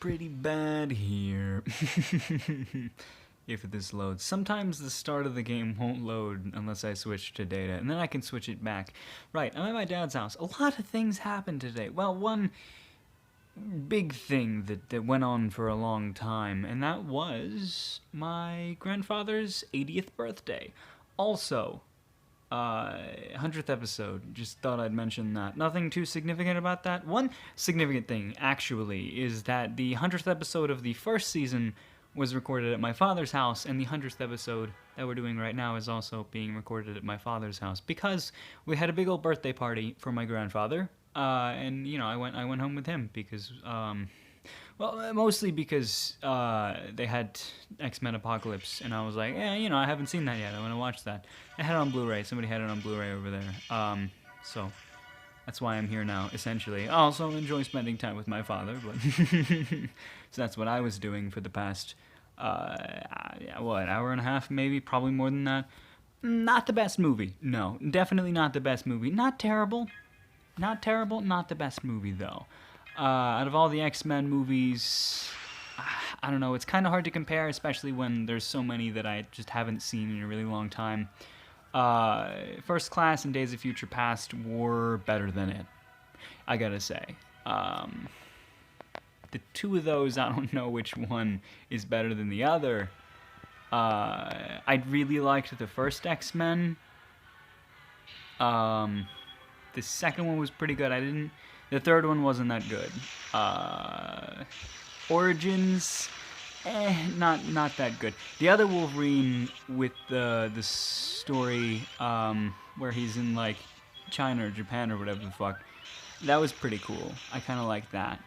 pretty bad here. If this loads. Sometimes the start of the game won't load unless I switch to data, and then I can switch it back. Right, I'm at my dad's house. A lot of things happened today. Well, one big thing that went on for a long time, and that was my grandfather's 80th birthday. Also, 100th episode. Just thought I'd mention that. Nothing too significant about that. One significant thing, actually, is that the 100th episode of the first season was recorded at my father's house, and the 100th episode that we're doing right now is also being recorded at my father's house, because we had a big old birthday party for my grandfather, and, you know, I went home with him, because, well, mostly because, they had X-Men Apocalypse, and I was like, yeah, you know, I haven't seen that yet, I want to watch that. I had it on Blu-ray, somebody had it on Blu-ray over there, so that's why I'm here now, essentially. I also enjoy spending time with my father, but so that's what I was doing for the past, hour and a half, maybe, probably more than that. Not the best movie, no, definitely not the best movie. Not terrible, not the best movie, though. Out of all the X-Men movies, I don't know, it's kind of hard to compare, especially when there's so many that I just haven't seen in a really long time. First Class and Days of Future Past were better than it, I gotta say. The two of those, I don't know which one is better than the other. I really liked the first X-Men. The second one was pretty good. The third one wasn't that good. Origins, not that good. The other Wolverine with the story where he's in like China or Japan or whatever the fuck, that was pretty cool. I kind of liked that.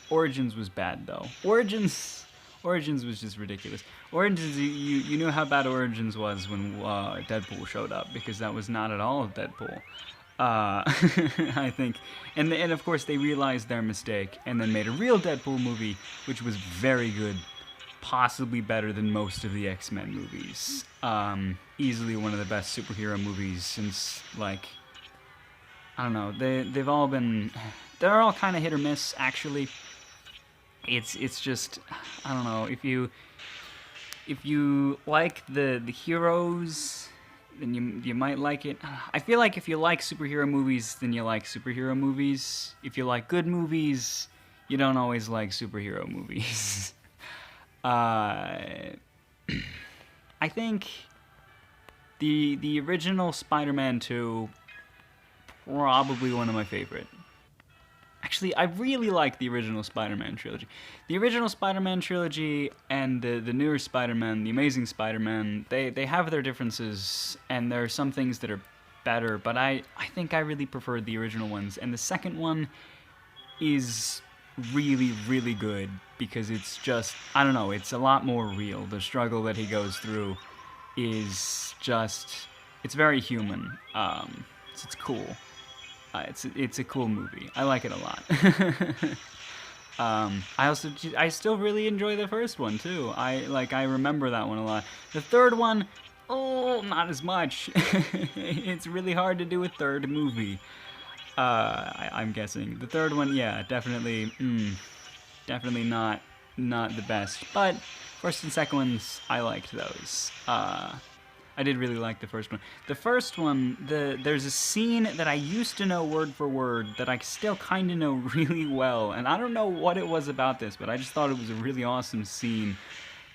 Origins was bad though. Origins was just ridiculous. Origins, you knew how bad Origins was when Deadpool showed up, because that was not at all Deadpool. I think, and of course they realized their mistake and then made a real Deadpool movie, which was very good, possibly better than most of the X-Men movies. Easily one of the best superhero movies since, like, I don't know, they're all kind of hit or miss, actually. It's just, I don't know, if you like the heroes, then you might like it. I feel like if you like superhero movies, then you like superhero movies. If you like good movies, you don't always like superhero movies. I think the original Spider-Man 2, probably one of my favorite. Actually, I really like the original Spider-Man trilogy. The original Spider-Man trilogy and the newer Spider-Man, the Amazing Spider-Man, they have their differences, and there are some things that are better, but I think I really prefer the original ones. And the second one is really, really good, because it's just, I don't know, it's a lot more real. The struggle that he goes through is just, it's very human. It's cool. It's a cool movie. I like it a lot. I still really enjoy the first one too. I remember that one a lot. The third one, not as much. It's really hard to do a third movie. I'm guessing the third one, yeah, definitely not the best. But first and second ones, I liked those. I did really like the first one. The first one, there's a scene that I used to know word for word that I still kind of know really well, and I don't know what it was about this, but I just thought it was a really awesome scene.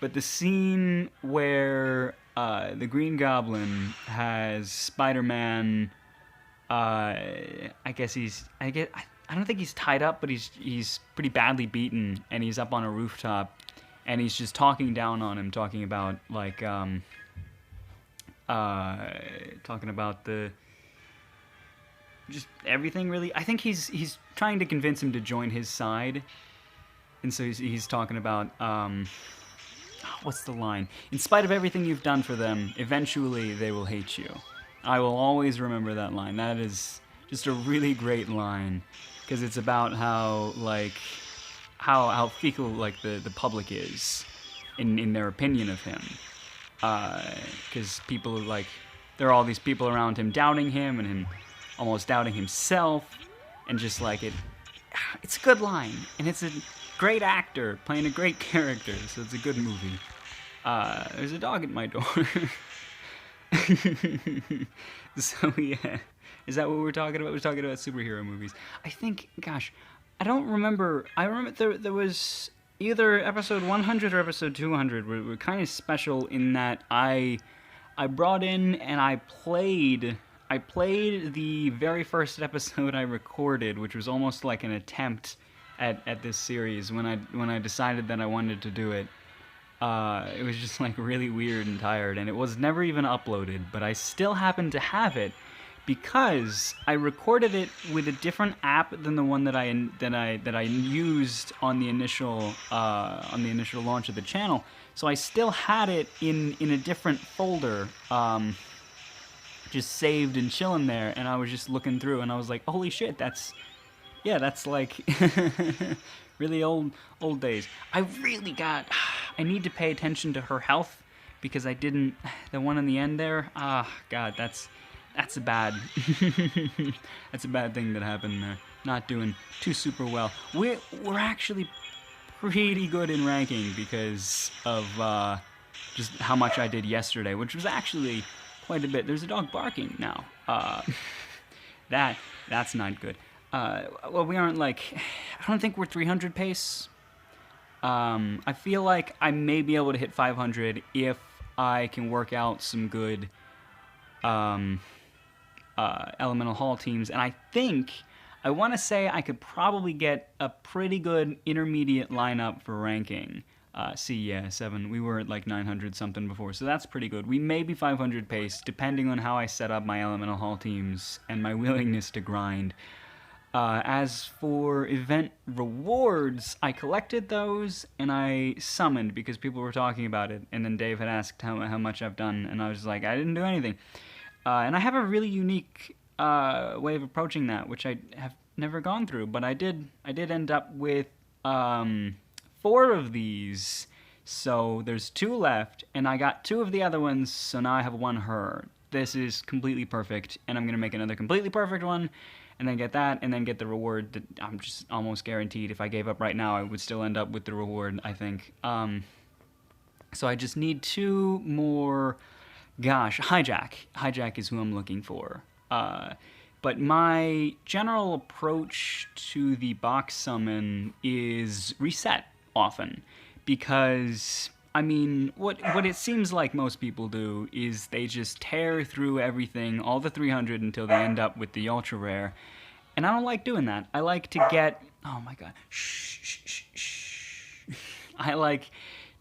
But the scene where the Green Goblin has Spider-Man, I don't think he's tied up, but he's pretty badly beaten, and he's up on a rooftop, and he's just talking down on him, talking about like talking about just everything, really. I think he's trying to convince him to join his side, and so he's talking about what's the line? In spite of everything you've done for them, eventually they will hate you. I will always remember that line. That is just a really great line, because it's about how fickle like the public is in their opinion of him. Because people there are all these people around him doubting him, and him almost doubting himself, and just like it's a good line, and it's great actor playing a great character, so it's a good movie. There's a dog at my door. So yeah, is that what we're talking about? We're talking about superhero movies. I think, gosh, I don't remember. I remember there was either episode 100 or episode 200 were kind of special in that I brought in and I played the very first episode I recorded, which was almost like an attempt at this series when I decided that I wanted to do it. It was just like really weird and tired, and it was never even uploaded, but I still happen to have it because I recorded it with a different app than the one that I used on the initial launch of the channel. So I still had it in a different folder, just saved and chilling there, and I was just looking through, and I was like, holy shit, that's like really old days. I need to pay attention to her health because I didn't. The one in the end there. God, that's a bad. That's a bad thing that happened there. Not doing too super well. We're actually pretty good in ranking because of just how much I did yesterday, which was actually quite a bit. There's a dog barking now. That's not good. Well, we aren't like, I don't think we're 300 pace. I feel like I may be able to hit 500 if I can work out some good Elemental Hall teams, and I want to say I could probably get a pretty good intermediate lineup for ranking. Yeah, 7. We were at like 900 something before, so that's pretty good. We may be 500 pace, depending on how I set up my Elemental Hall teams and my willingness to grind. As for event rewards, I collected those and I summoned because people were talking about it, and then Dave had asked how much I've done, and I was like, I didn't do anything. And I have a really unique way of approaching that, which I have never gone through, but I did end up with 4 of these, so there's 2 left, and I got 2 of the other ones, so now I have 1 her. This is completely perfect, and I'm going to make another completely perfect one, and then get that, and then get the reward that I'm just almost guaranteed. If I gave up right now, I would still end up with the reward, I think. So I just need 2 more. Gosh, Hijack is who I'm looking for. But my general approach to the box summon is reset often, because I mean, what it seems like most people do is they just tear through everything, all the 300, until they end up with the ultra rare. And I don't like doing that. I like to get, oh my god, shh. I like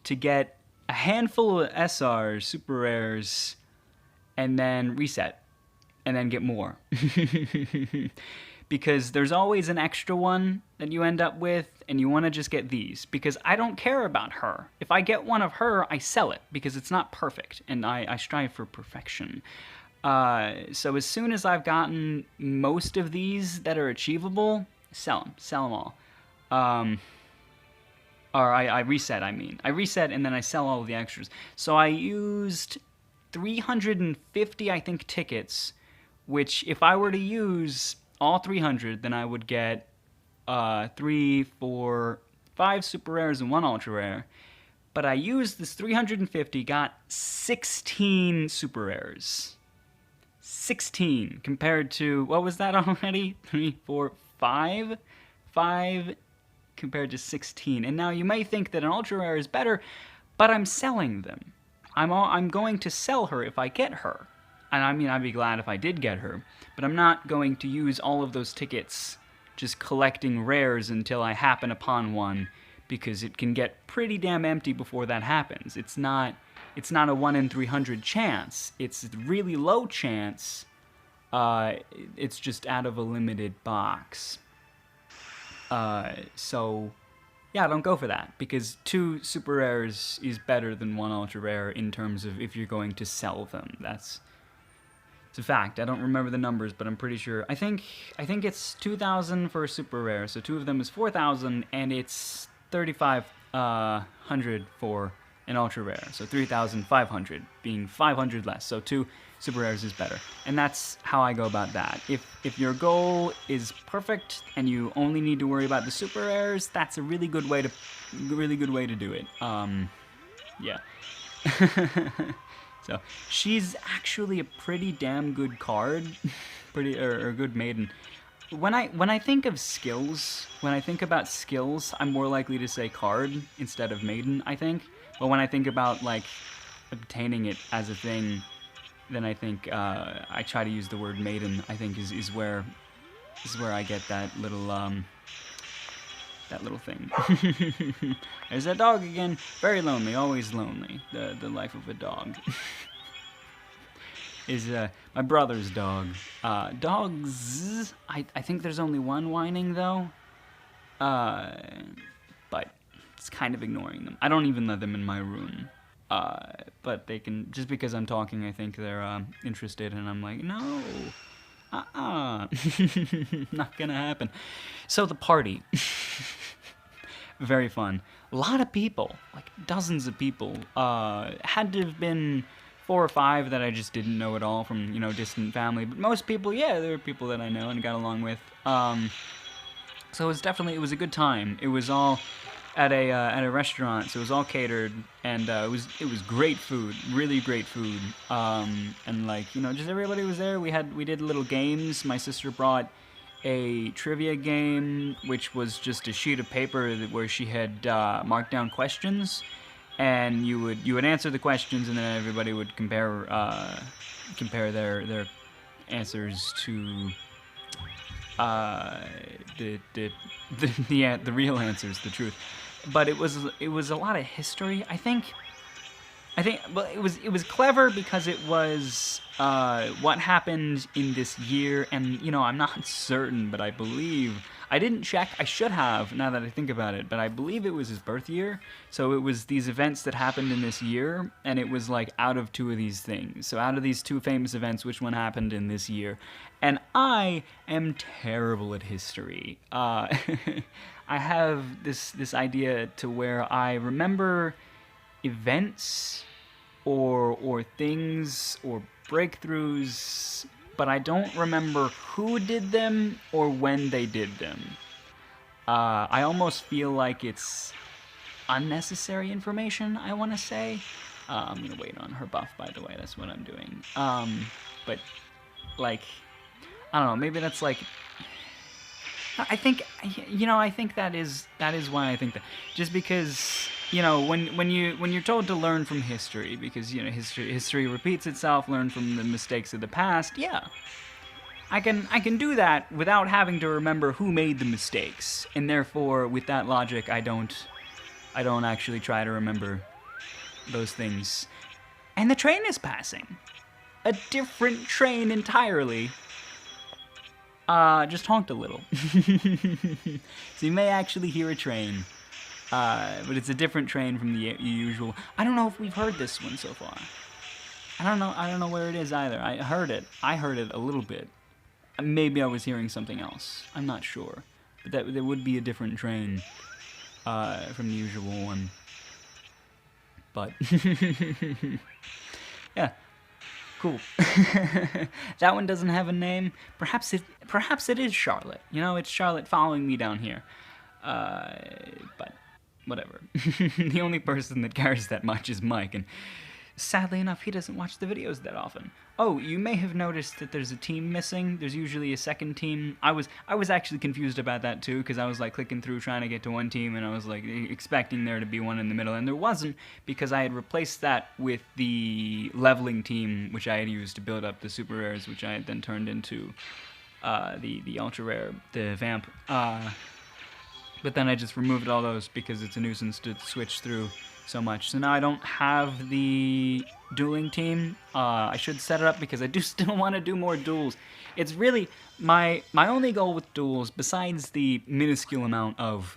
to get a handful of SRs, super rares, and then reset, and then get more. Because there's always an extra one that you end up with, and you want to just get these, because I don't care about her. If I get one of her, I sell it, because it's not perfect, and I strive for perfection. So as soon as I've gotten most of these that are achievable, sell them all. Or I reset, I reset, and then I sell all of the extras. So I used 350, I think, tickets, which if I were to use all 300, then I would get 3, 4, 5 super rares and 1 ultra rare. But I used this 350, got 16 super rares. 16 compared to, what was that already? 3, 4, 5? 5 compared to 16. And now you may think that an ultra rare is better, but I'm selling them. I'm going to sell her if I get her. And I mean, I'd be glad if I did get her, but I'm not going to use all of those tickets just collecting rares until I happen upon one, because it can get pretty damn empty before that happens. It's not a 1 in 300 chance. It's a really low chance. It's just out of a limited box. So yeah, don't go for that, because 2 super rares is better than 1 ultra rare in terms of if you're going to sell them. It's a fact. I don't remember the numbers, but I'm pretty sure. I think it's 2,000 for a super rare, so 2 of them is 4,000, and it's 3,500 for an ultra rare, so 3,500 being 500 less. So 2 super rares is better. And that's how I go about that. If your goal is perfect and you only need to worry about the super rares, that's a really good way to do it. Yeah. So she's actually a pretty damn good card, or good maiden. When I think of skills, when I think about skills, I'm more likely to say card instead of maiden, I think. But when I think about like obtaining it as a thing, then I think I try to use the word maiden. I think is where I get that little thing. There's that dog again. Very lonely, always lonely. The life of a dog. Is my brother's dog. Dogs, I think there's only one whining though. But it's kind of ignoring them. I don't even let them in my room. But they can, just because I'm talking, I think they're interested, and I'm like, no. Not gonna happen. So the party. Very fun. A lot of people, like dozens of people. Had to have been 4 or 5 that I just didn't know at all from, distant family. But most people, yeah, there were people that I know and got along with. So it was a good time. It was all at a restaurant, so it was all catered, and it was great food, really great food. And like, just everybody was there. We did little games. My sister brought a trivia game, which was just a sheet of paper where she had marked down questions, and you would answer the questions, and then everybody would compare their answers to the real answers, the truth. But it was a lot of history. I think well, it was clever because it was what happened in this year, and I'm not certain, but I believe I didn't check. I should have, now that I think about it, but I believe it was his birth year. So it was these events that happened in this year, and it was like out of 2 of these things. So out of these 2 famous events, which one happened in this year? And I am terrible at history. I have this idea to where I remember events or things or breakthroughs, but I don't remember who did them or when they did them. I almost feel like it's unnecessary information, I want to say. I'm going to wait on her buff, by the way. That's what I'm doing. But, like, I don't know. Maybe that's like... I think that is why I think that. Just because... when you're told to learn from history, because history repeats itself, learn from the mistakes of the past. Yeah, I can do that without having to remember who made the mistakes, and therefore, with that logic, I don't actually try to remember those things. And the train is passing, a different train entirely. Just honked a little, so you may actually hear a train. But it's a different train from the usual. I don't know if we've heard this one so far. I don't know where it is either. I heard it a little bit. Maybe I was hearing something else. I'm not sure. But there would be a different train from the usual one. But yeah, cool. That one doesn't have a name. Perhaps it is Charlotte. It's Charlotte following me down here. But whatever. The only person that cares that much is Mike, and sadly enough, he doesn't watch the videos that often. Oh, you may have noticed that there's a team missing. There's usually a second team. I was actually confused about that too, because I was like clicking through trying to get to one team, and I was like expecting there to be one in the middle, and there wasn't, because I had replaced that with the leveling team, which I had used to build up the super rares, which I had then turned into the ultra rare, the vamp. But then I just removed all those because it's a nuisance to switch through so much. So now I don't have the dueling team. I should set it up because I do still want to do more duels. It's really my only goal with duels, besides the minuscule amount of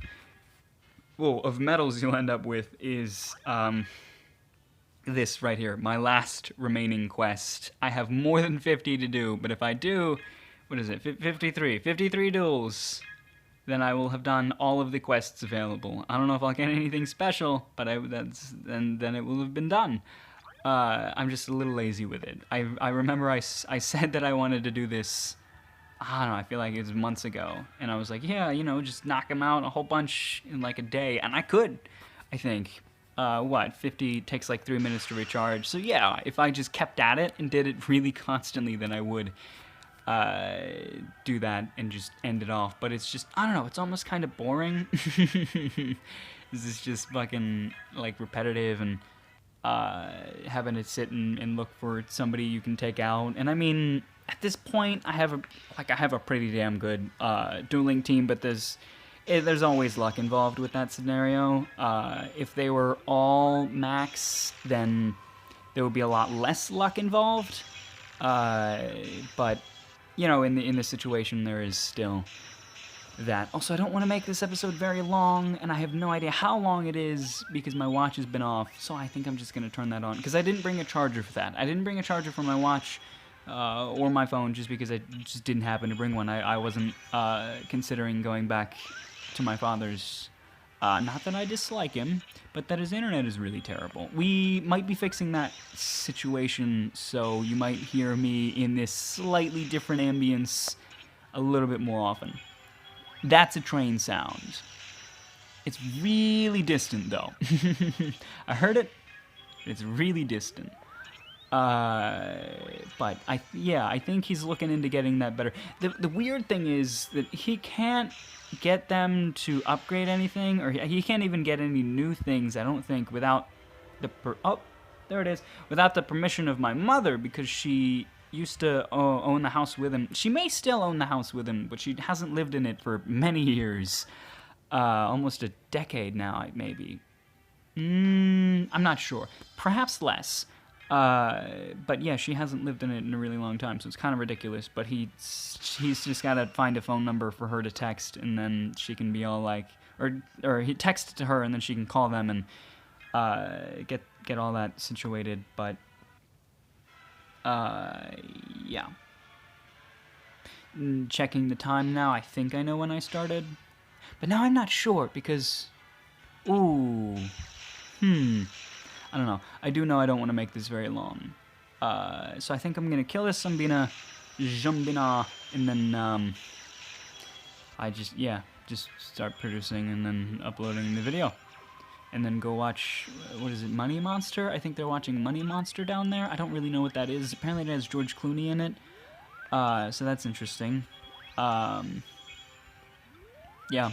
medals you'll end up with, is this right here, my last remaining quest. I have more than 50 to do, but if I do, what is it, 53 duels, then I will have done all of the quests available. I don't know if I'll get anything special, but then it will have been done. I'm just a little lazy with it. I remember I said that I wanted to do this, I don't know, I feel like it was months ago. And I was like, yeah, you know, just knock them out a whole bunch in like a day. And I could, I think. 50 takes like 3 minutes to recharge. So yeah, if I just kept at it and did it really constantly, then I would do that and just end it off. But it's just, I don't know, it's almost kind of boring. This is just fucking like repetitive and having to sit and look for somebody you can take out. And I mean, at this point, I have a pretty damn good dueling team, but there's always luck involved with that scenario. If they were all max, then there would be a lot less luck involved. But you know, in the situation, there is still that. Also, I don't want to make this episode very long, and I have no idea how long it is because my watch has been off. So I think I'm just gonna turn that on because I didn't bring a charger for that. I didn't bring a charger for my watch. Or my phone, just because I just didn't happen to bring one. I wasn't considering going back to my father's. Not that I dislike him, but that his internet is really terrible. We might be fixing that situation, so you might hear me in this slightly different ambience a little bit more often. That's a train sound. It's really distant, though. I heard it. It's really distant. But I think he's looking into getting that better. The weird thing is that he can't get them to upgrade anything, or he can't even get any new things, I don't think, without the without the permission of my mother, because she used to own the house with him. She may still own the house with him, but she hasn't lived in it for many years. Almost a decade now, maybe. I'm not sure. Perhaps less. But yeah, she hasn't lived in it in a really long time, so it's kind of ridiculous. But he's just gotta find a phone number for her to text, and then she can be all like, or he texts to her, and then she can call them and get all that situated. But yeah. Checking the time now. I think I know when I started, but now I'm not sure because, I don't know. I do know I don't want to make this very long. So I think I'm going to kill this Zumbina, and then I just start producing and then uploading the video. And then go watch, what is it, Money Monster? I think they're watching Money Monster down there. I don't really know what that is. Apparently it has George Clooney in it. So that's interesting. Yeah.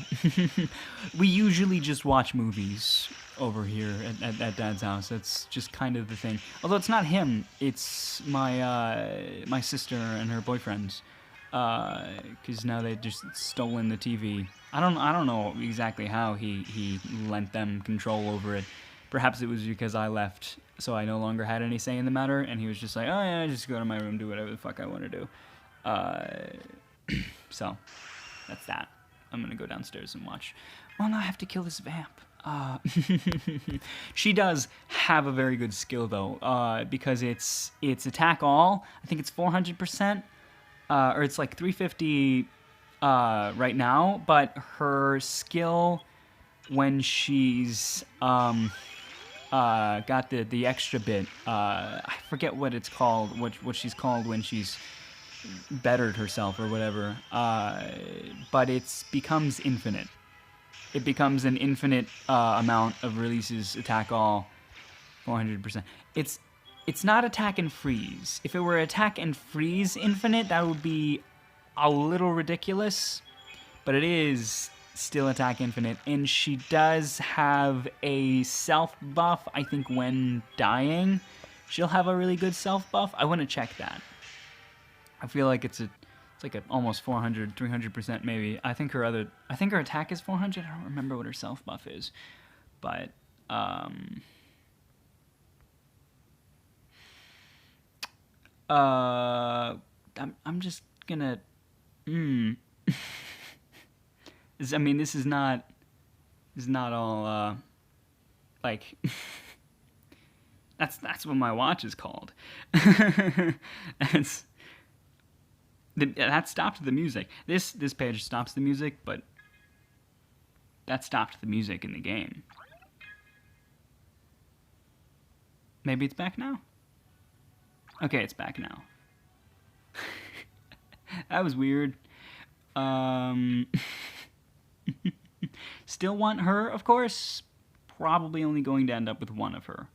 We usually just watch movies over here at Dad's house. That's just kind of the thing. Although it's not him, it's my sister and her boyfriend. Because now they've just stolen the TV. I don't know exactly how he lent them control over it. Perhaps it was because I left, so I no longer had any say in the matter, and he was just like, oh yeah, just go to my room, do whatever the fuck I want to do. So, that's that. I'm gonna go downstairs and watch. Well, now I have to kill this vamp. She does have a very good skill, though, because it's attack all. I think it's 400%, or it's like 350 right now, but her skill when she's got the extra bit, I forget what it's called, what she's called when she's bettered herself or whatever, but it becomes infinite. It becomes an infinite amount of releases, attack all, 400%. It's not attack and freeze. If it were attack and freeze infinite, that would be a little ridiculous, but it is still attack infinite, and she does have a self buff. I think when dying, she'll have a really good self buff. I want to check that. I feel like it's like almost 400, 300% maybe. I think her attack is 400. I don't remember what her self buff is, but I'm just gonna. I mean, this is not all like. That's what my watch is called. That stopped the music. This page stops the music, but that stopped the music in the game. Maybe it's back now? Okay, it's back now. That was weird. Still want her, of course. Probably only going to end up with one of her.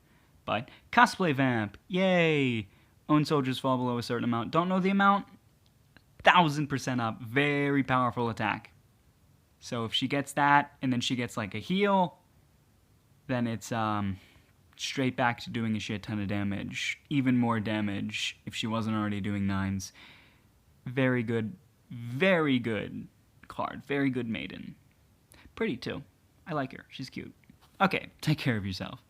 But cosplay vamp, yay! Own soldiers fall below a certain amount. Don't know the amount? 1000% up. Very powerful attack. So if she gets that, and then she gets like a heal, then it's straight back to doing a shit ton of damage. Even more damage if she wasn't already doing 9s. Very good card. Very good maiden. Pretty too. I like her. She's cute. Okay, take care of yourself.